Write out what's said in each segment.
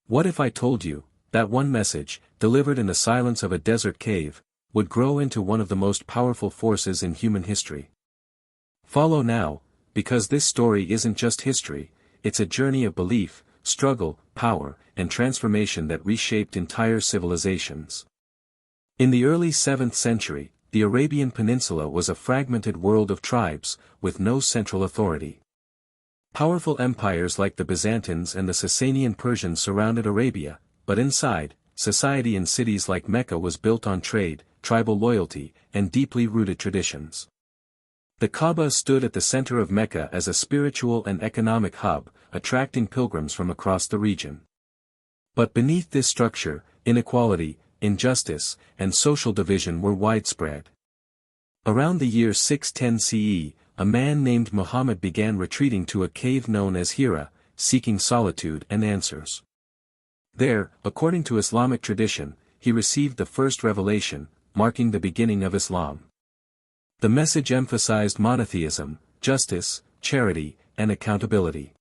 What if I told you that one message, delivered in the silence of a desert cave, would grow into one of the most powerful forces in human history? Follow now, because this story isn't just history, it's a journey of belief, struggle, power, and transformation that reshaped entire civilizations. In the early 7th century, the Arabian Peninsula was a fragmented world of tribes, with no central authority. Powerful empires like the Byzantines and the Sasanian Persians surrounded Arabia, but inside, society in cities like Mecca was built on trade, tribal loyalty, and deeply rooted traditions. The Kaaba stood at the center of Mecca as a spiritual and economic hub, attracting pilgrims from across the region. But beneath this structure, inequality, injustice, and social division were widespread. Around the year 610 CE, a man named Muhammad began retreating to a cave known as Hijrah, seeking solitude and answers. There, according to Islamic tradition, he received the first revelation, marking the beginning of Islam. The message emphasized monotheism, justice, charity, and accountability.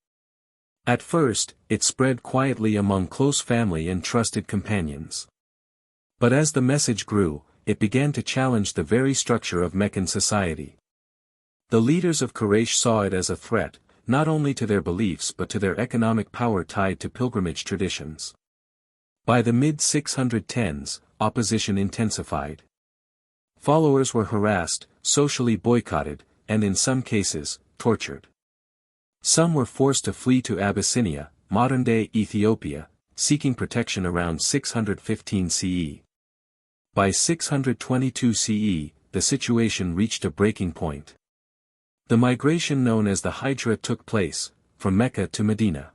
At first, it spread quietly among close family and trusted companions. But as the message grew, it began to challenge the very structure of Meccan society. The leaders of Quraysh saw it as a threat, not only to their beliefs but to their economic power tied to pilgrimage traditions. By the mid-610s, opposition intensified. Followers were harassed, socially boycotted, and in some cases, tortured. Some were forced to flee to Abyssinia, modern-day Ethiopia, seeking protection around 615 CE. By 622 CE, the situation reached a breaking point. The migration known as the Hijrah took place, from Mecca to Medina.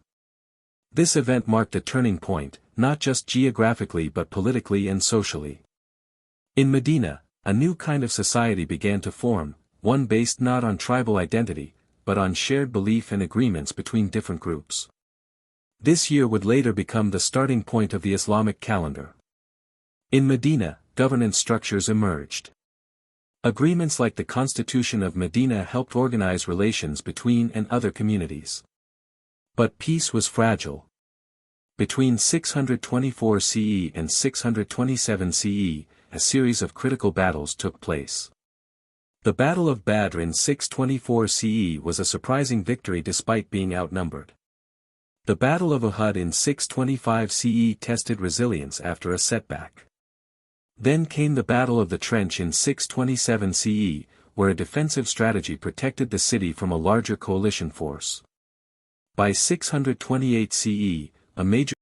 This event marked a turning point, not just geographically but politically and socially. In Medina, a new kind of society began to form, one based not on tribal identity, but on shared belief and agreements between different groups. This year would later become the starting point of the Islamic calendar. In Medina, governance structures emerged. Agreements like the Constitution of Medina helped organize relations between and other communities. But peace was fragile. Between 624 CE and 627 CE, a series of critical battles took place. The Battle of Badr in 624 CE was a surprising victory despite being outnumbered. The Battle of Uhud in 625 CE tested resilience after a setback. Then came the Battle of the Trench in 627 CE, where a defensive strategy protected the city from a larger coalition force. By 628 CE, a major